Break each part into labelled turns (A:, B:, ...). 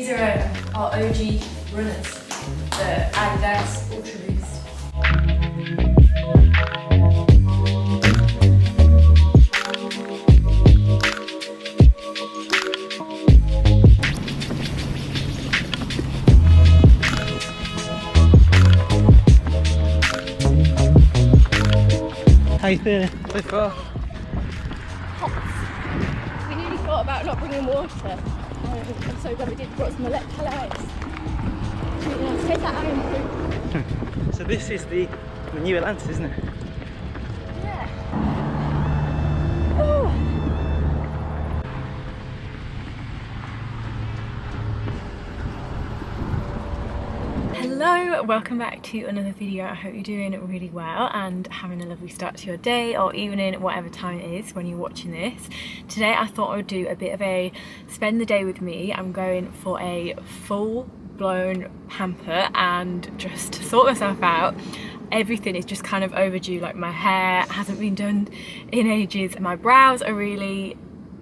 A: These are our OG runners, the Adidas Ultra Boost.
B: How you feeling so far?
A: Hot. We nearly thought about not bringing water. I'm so glad we did. Brought some electrolytes. Yeah, take that iron through.
B: So this is the new Atlantis, isn't it?
A: Yeah. Oh. Hello, welcome back to another video. I hope you're doing really well and having a lovely start to your day or evening, whatever time it is when you're watching this. Today I thought I would do a bit of a spend the day with me. I'm going for a full blown pamper and just sort myself out. Everything is just kind of overdue, like my hair hasn't been done in ages, my brows are really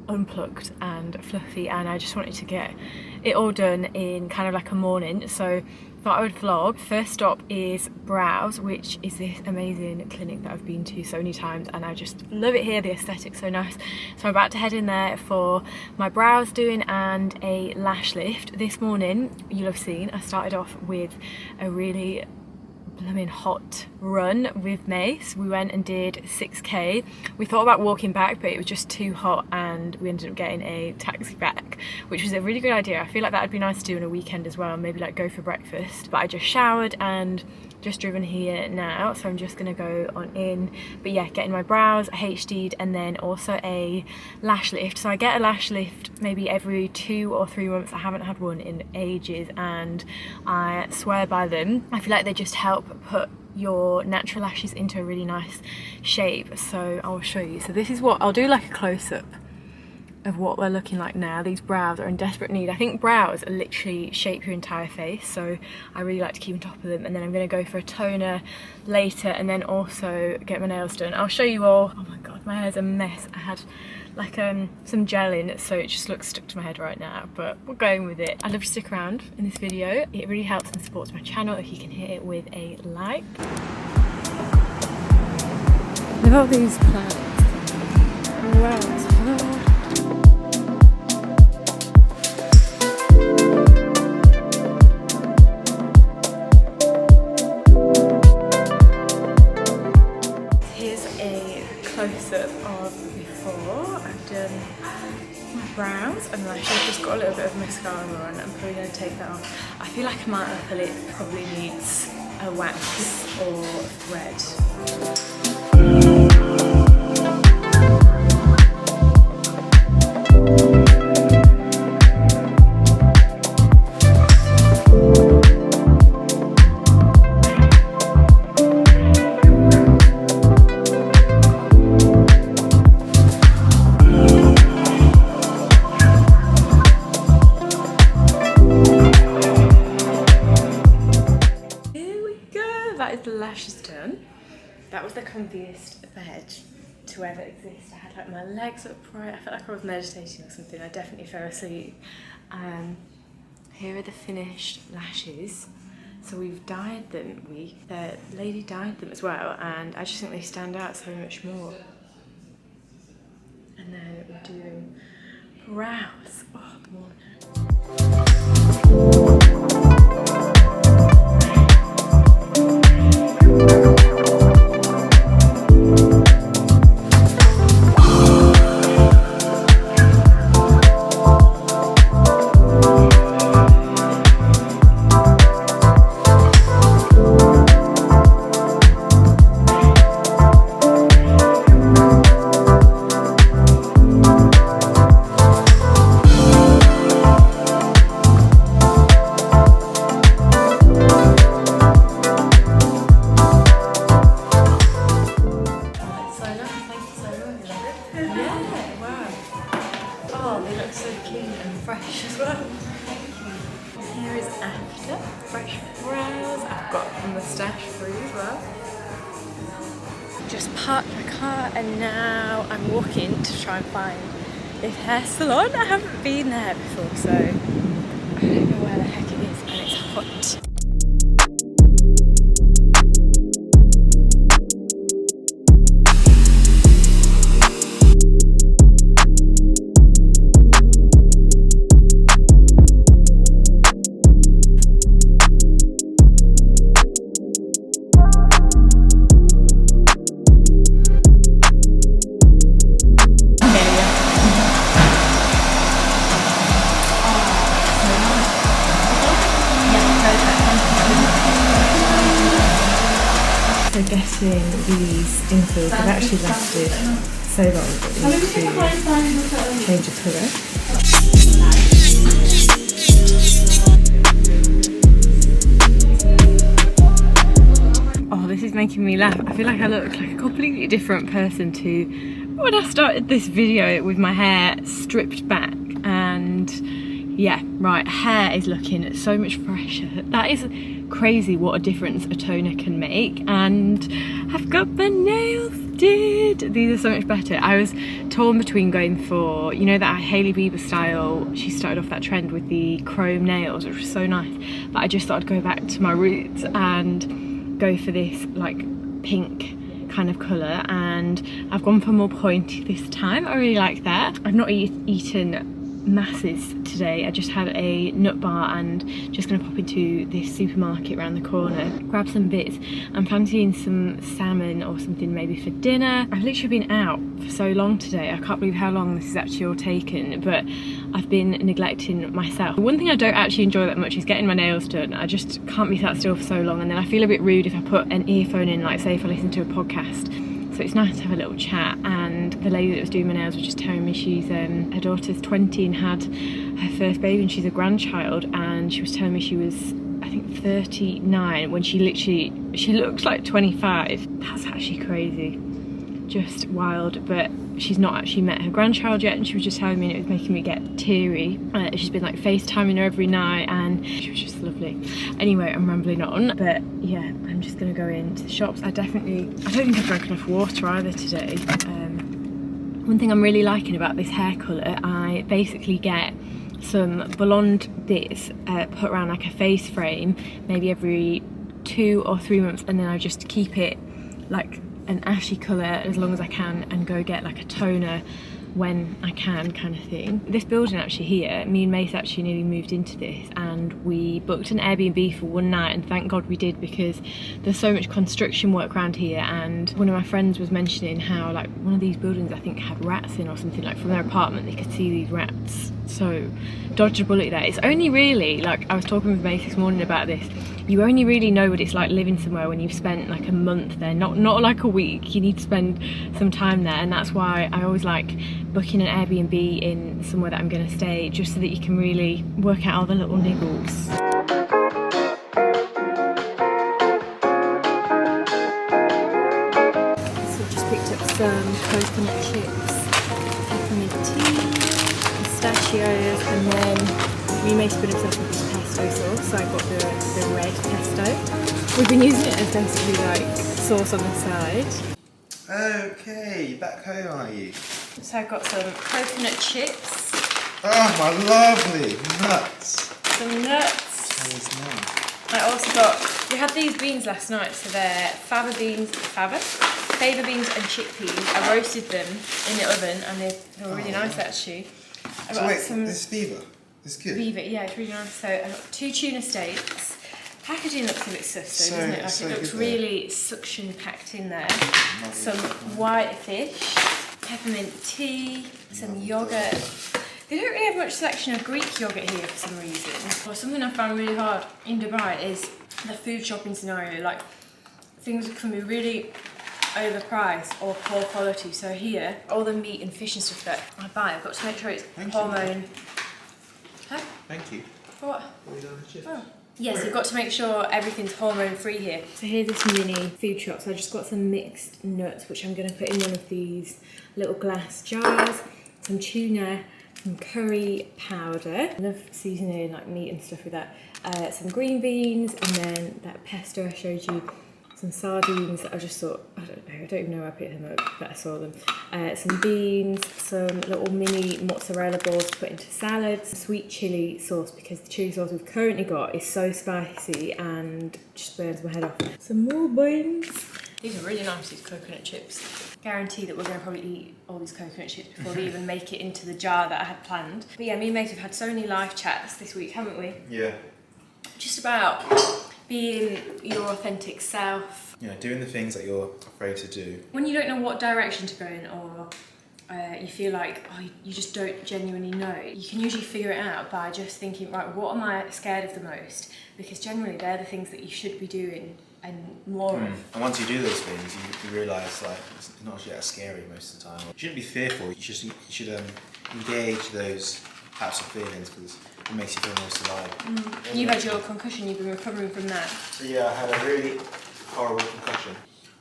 A: unplucked and fluffy, and I just wanted to get it all done in kind of like a morning, so thought I would vlog. First stop is brows, which is this amazing clinic that I've been to so many times and I just love it here. The aesthetic's so nice. So I'm about to head in there for my brows doing and a lash lift. This morning, you'll have seen, I started off with a really blooming hot run with Mace. We went and did 6k. We thought about walking back, but it was just too hot and we ended up getting a taxi back, which was a really good idea. I feel like that would be nice to do on a weekend as well, maybe like go for breakfast. But I just showered and just driven here now, so I'm just gonna go on in. But yeah, getting my brows HD'd and then also a lash lift. So I get a lash lift maybe every 2 or 3 months. I haven't had one in ages and I swear by them. I feel like they just help put your natural lashes into a really nice shape. So I'll show you. So this is what I'll do, like a close-up of what we're looking like now. These brows are in desperate need. I think brows literally shape your entire face, so I really like to keep on top of them. And then I'm going to go for a toner later and then also get my nails done. I'll show you all. Oh my god, my hair's a mess. I had like some gel in, so it just looks stuck to my head right now, but we're going with it. I'd love you to stick around in this video. It really helps and supports my channel if you can hit it with a like. Look at all these plants. Wow, it's hot. Close-up of before. I've done my brows and lashes. I've just got a little bit of mascara on. I'm probably going to take that off. I feel like my upper lip probably needs a wax or thread. The lashes done. That was the comfiest bed to ever exist. I had like my legs upright. I felt like I was meditating or something. I definitely fell asleep. Here are the finished lashes. So we've dyed them. The lady dyed them as well, and I just think they stand out so much more. And then we're doing brows. Oh, more. Fresh as well. Here is after. Fresh brows. I've got a moustache free as well. Just parked my car and now I'm walking to try and find this hair salon. I haven't been there before, so I don't know hot. So getting these infills have actually lasted so long that we need to change the colour. Oh, this is making me laugh. I feel like I look like a completely different person to when I started this video with my hair stripped back. And yeah, right, hair is looking so much fresher. That is crazy what a difference a toner can make. And I've got my nails did. These are so much better. I was torn between going for, you know, that Hailey Bieber style. She started off that trend with the chrome nails, which was so nice. But I just thought I'd go back to my roots and go for this like pink kind of colour, and I've gone for more pointy this time. I really like that. I've not eaten masses today. I just had a nut bar and just gonna pop into this supermarket around the corner, grab some bits. I'm fancying some salmon or something maybe for dinner. I've literally been out for so long today. I can't believe how long this is actually all taken, but I've been neglecting myself. One thing I don't actually enjoy that much is getting my nails done. I just can't be sat still for so long, and then I feel a bit rude if I put an earphone in, like say if I listen to a podcast. So it's nice to have a little chat. And the lady that was doing my nails was just telling me she's her daughter's 20 and had her first baby, and she's a grandchild, and she was telling me she was, I think, 39 when she looks like 25. That's actually crazy, just wild. But she's not actually met her grandchild yet, and she was just telling me, and it was making me get teary. She's been like FaceTiming her every night, and she was just lovely. Anyway, I'm rambling on, but yeah, I'm just gonna go into the shops. I don't think I've drunk enough water either today. One thing I'm really liking about this hair colour, I basically get some blonde bits put around like a face frame maybe every 2 or 3 months, and then I just keep it like an ashy colour as long as I can and go get like a toner when I can, kind of thing. This building actually here, me and Mace actually nearly moved into this, and we booked an Airbnb for one night, and thank God we did, because there's so much construction work around here. And one of my friends was mentioning how like one of these buildings I think had rats in or something, like from their apartment they could see these rats. So dodged a bullet there. It's only really, like I was talking with Mace this morning about this, you only really know what it's like living somewhere when you've spent like a month there, not like a week. You need to spend some time there, and that's why I always like booking an Airbnb in somewhere that I'm going to stay, just so that you can really work out all the little niggles. So just picked up some coconut chips, peppermint tea, pistachios, and then we may split himself with this pesto sauce, so I got the red pesto. We've been using it as basically like sauce on the side.
C: Okay, back home are you?
A: So I've got some coconut chips.
C: Oh, my lovely nuts.
A: Some nuts. I also got, we had these beans last night, so they're fava beans and chickpeas. I roasted them in the oven, and they were really nice actually. I got some
C: this beaver, it's good.
A: Beaver, yeah, it's really nice. So I got 2 tuna steaks. Packaging looks a bit sus though, doesn't it? Like it looks really suction packed in there. Some white fish, peppermint tea, some yogurt. They don't really have much selection of Greek yogurt here for some reason. Well, something I found really hard in Dubai is the food shopping scenario. Like, things can be really overpriced or poor quality. So here, all the meat and fish and stuff that I buy, I've got to make sure it's hormone. Huh?
C: Thank you.
A: For what?
C: Oh.
A: Yes, you've got to make sure everything's hormone free here. So here's this mini food shop. So I just got some mixed nuts, which I'm going to put in one of these little glass jars. Some tuna, some curry powder. I love seasoning like meat and stuff with that. Some green beans, and then that pesto I showed you. some sardines that I just thought, I don't even know where I picked them up, but I saw them. Some beans, some little mini mozzarella balls to put into salads, sweet chilli sauce, because the chilli sauce we've currently got is so spicy and just burns my head off. Some more beans. These are really nice, these coconut chips. Guarantee that we're going to probably eat all these coconut chips before we even make it into the jar that I had planned. But yeah, me and Mate have had so many live chats this week, haven't we?
C: Yeah.
A: Just about being your authentic self.
C: You know, doing the things that you're afraid to do.
A: When you don't know what direction to go in, or you feel like you just don't genuinely know, you can usually figure it out by just thinking, right, what am I scared of the most? Because generally they're the things that you should be doing and more of.
C: And once you do those things, you realise like it's not actually that scary most of the time. You shouldn't be fearful. You should engage those types of feelings because it makes you feel most alive.
A: You've had your concussion. You've been recovering from that.
C: So yeah, I had a really horrible concussion.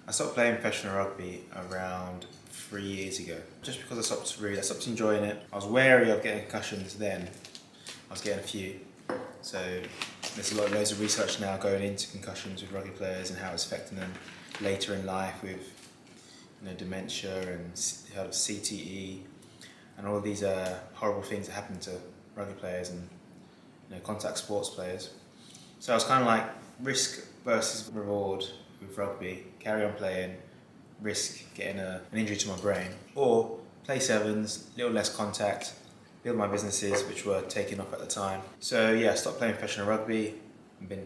C: I stopped playing professional rugby around 3 years ago, just because I stopped enjoying it. I was wary of getting concussions then. I was getting a few. So there's loads of research now going into concussions with rugby players and how it's affecting them later in life with dementia and CTE and all these horrible things that happen to rugby players and contact sports players. So I was kind of like risk versus reward with rugby. Carry on playing, risk getting an injury to my brain, or play sevens, little less contact, build my businesses, which were taking off at the time. So yeah, I stopped playing professional rugby. I've been,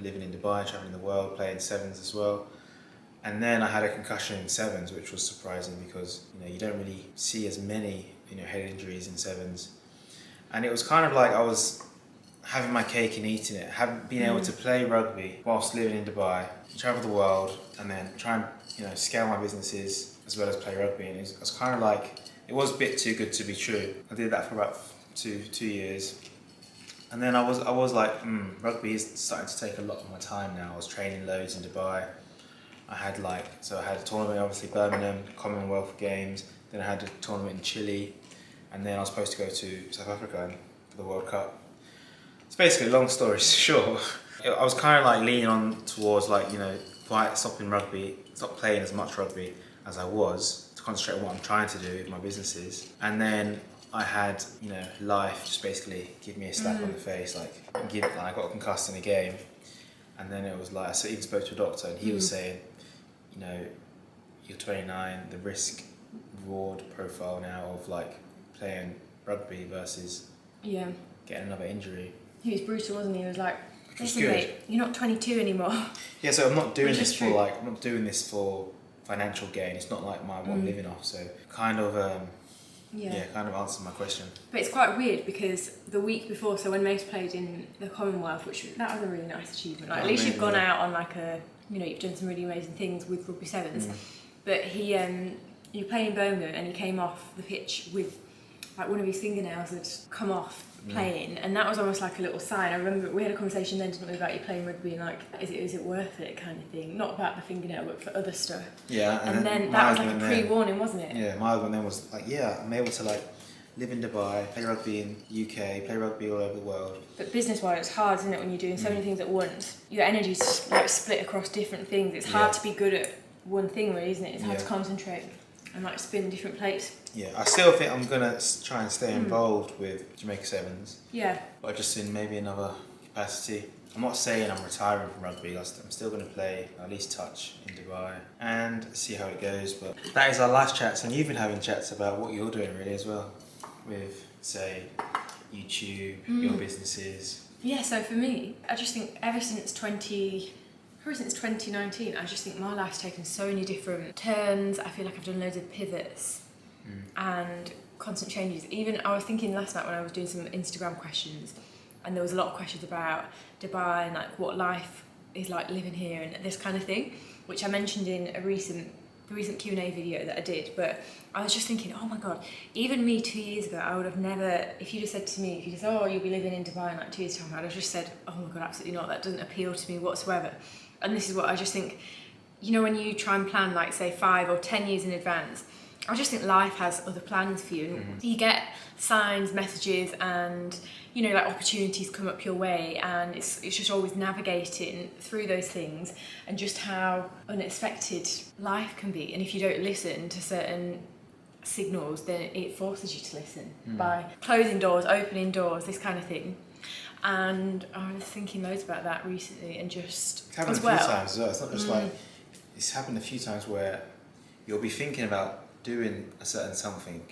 C: living in Dubai, traveling the world, playing sevens as well. And then I had a concussion in sevens, which was surprising because you don't really see as many head injuries in sevens. And it was kind of like I was having my cake and eating it, being able to play rugby whilst living in Dubai, travel the world, and then try and scale my businesses as well as play rugby. And it was kind of like, it was a bit too good to be true. I did that for about two years. And then I was like, rugby is starting to take a lot of my time now. I was training loads in Dubai. I had a tournament, obviously Birmingham, Commonwealth Games. Then I had a tournament in Chile. And then I was supposed to go to South Africa for the World Cup. It's basically, long story short, I was kind of like leaning on towards stopping rugby, stop playing as much rugby as I was to concentrate on what I'm trying to do with my businesses. And then I had, life just basically give me a slap on the face, I got concussed in a game. And then it was like, I even spoke to a doctor and he was saying, you're 29, the risk reward profile now of playing rugby versus getting another injury.
A: He was brutal, wasn't he? He was like, listen mate, you're not 22 anymore.
C: Yeah, so I'm not doing this for financial gain. It's not like what I'm living off. So kind of answered my question.
A: But it's quite weird because the week before, so when Mace played in the Commonwealth, that was a really nice achievement. At least you've gone out on you've done some really amazing things with rugby sevens. But you were playing in Birmingham and he came off the pitch with one of his fingernails had come off playing, and that was almost like a little sign. I remember we had a conversation then, didn't we, about you playing rugby and is it worth it kind of thing, not about the fingernail but for other stuff.
C: Yeah,
A: and then that was like a pre-warning, wasn't it?
C: Yeah, my argument then was I'm able to live in Dubai, play rugby in UK, play rugby all over the world. But
A: business-wise, it's hard, isn't it, when you're doing so many things at once? Your energy's split across different things. It's hard to be good at one thing, really, isn't it? It's hard to concentrate and spin different plates.
C: Yeah, I still think I'm gonna try and stay involved with Jamaica Sevens.
A: Yeah.
C: But just in maybe another capacity. I'm not saying I'm retiring from rugby. I'm still gonna play, at least touch in Dubai and see how it goes. But that is our last chats, and you've been having chats about what you're doing really as well, with say YouTube, your businesses.
A: Yeah. So for me, I just think ever since 2019, I just think my life's taken so many different turns. I feel like I've done loads of pivots and constant changes. Even I was thinking last night when I was doing some Instagram questions, and there was a lot of questions about Dubai and what life is like living here and this kind of thing, which I mentioned in the recent Q&A video that I did. But I was just thinking, oh my god, even me 2 years ago, I would have never, if you just said to me, oh, you'll be living in Dubai in 2 years' time, I'd have just said, oh my god, absolutely not, that doesn't appeal to me whatsoever. And this is what I just think, when you try and plan say 5 or 10 years in advance, I just think life has other plans for you. And you get signs, messages, and you know, like opportunities come up your way, and it's just always navigating through those things and just how unexpected life can be. And if you don't listen to certain signals, then it forces you to listen by closing doors, opening doors, this kind of thing. And I was thinking loads about that recently, and just
C: It's happened
A: as
C: a few
A: well.
C: times as well. It's not just like, it's happened a few times where you'll be thinking about doing a certain something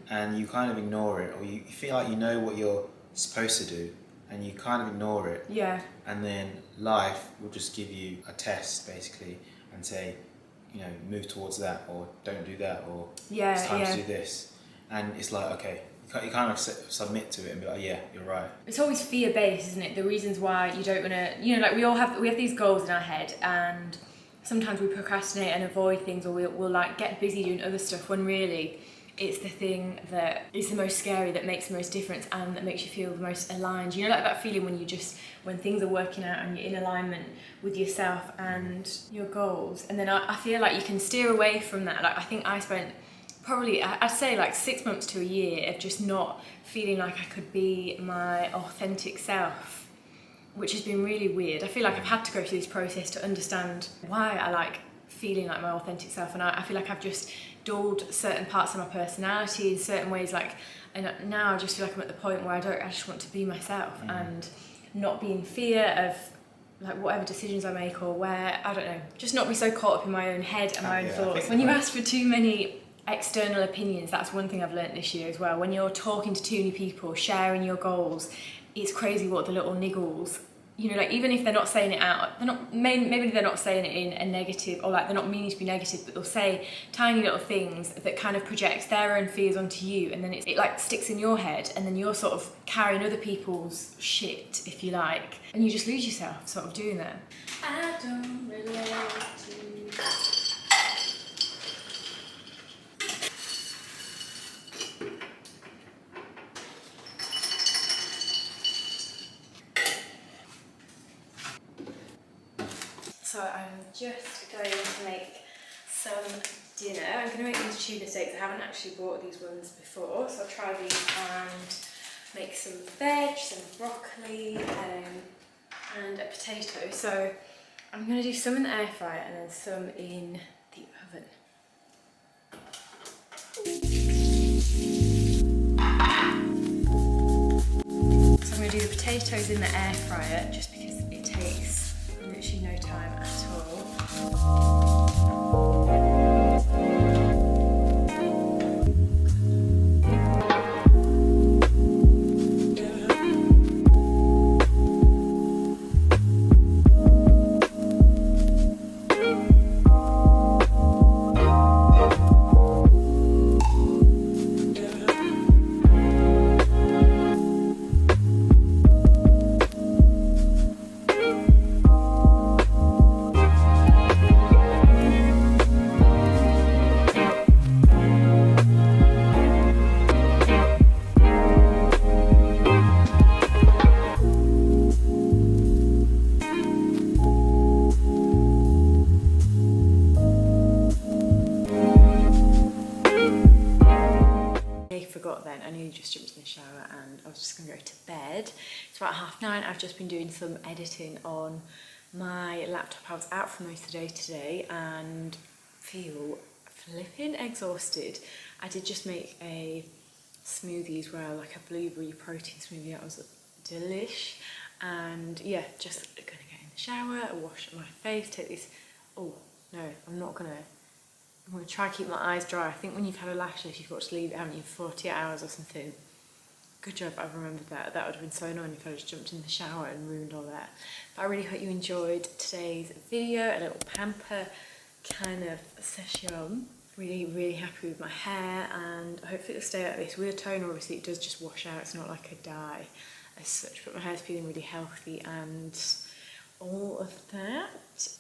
C: and you kind of ignore it, or you feel like you know what you're supposed to do and you kind of ignore it.
A: Yeah.
C: And then life will just give you a test basically and say, you know, move towards that, or don't do that, or it's time to do this. And it's like, okay, you kind of submit to it and be like, yeah, you're right.
A: It's always fear-based, isn't it? The reasons why you don't want to, you know, like we have these goals in our head, and sometimes we procrastinate and avoid things, or we'll like get busy doing other stuff, when really it's the thing that is the most scary, that makes the most difference, and that makes you feel the most aligned. You know, like that feeling when things are working out and you're in alignment with yourself and your goals. And then I feel like you can steer away from that. Like I think I spent probably, I'd say like 6 months to a year of just not feeling like I could be my authentic self, which has been really weird. I feel like I've had to go through this process to understand why I like feeling like my authentic self, and I feel like I've just dulled certain parts of my personality in certain ways, like, and now I just feel like I'm at the point where I just want to be myself and not be in fear of like whatever decisions I make, or where, I don't know, just not be so caught up in my own head and my own thoughts. When you ask for too many external opinions, that's one thing I've learnt this year as well. When you're talking to too many people, sharing your goals, it's crazy what the little niggles, you know, like even if they're not saying it out, they're not, maybe they're not saying it in a negative, or like they're not meaning to be negative, but they'll say tiny little things that kind of projects their own fears onto you, and then it like sticks in your head, and then you're sort of carrying other people's shit, if you like, and you just lose yourself sort of doing that. I don't relate to... So I'm just going to make some dinner. I'm going to make these tuna steaks. I haven't actually bought these ones before, so I'll try these and make some veg, some broccoli, and a potato. So I'm going to do some in the air fryer and then some in the oven. So I'm going to do the potatoes in the air fryer just because it takes literally no time at all. Then I nearly just jumped in the shower and I was just gonna go to bed. It's about 9:30. I've just been doing some editing on my laptop. I was out for most of the day today and feel flipping exhausted. I did just make a smoothie as well, like a blueberry protein smoothie. That was delish. And yeah, just gonna get in the shower, wash my face, take this. Oh no, I'm going to try to keep my eyes dry. I think when you've had a lash lift, you've got to leave it, haven't you, for 48 hours or something. Good job I've remembered that. That would have been so annoying if I just jumped in the shower and ruined all that. But I really hope you enjoyed today's video, a little pamper kind of session. Really, really happy with my hair, and hopefully it'll stay like this. With a toner, obviously, it does just wash out. It's not like a dye as such, but my hair's feeling really healthy and all of that.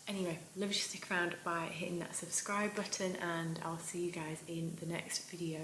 A: Anyway, love you to stick around by hitting that subscribe button, and I'll see you guys in the next video.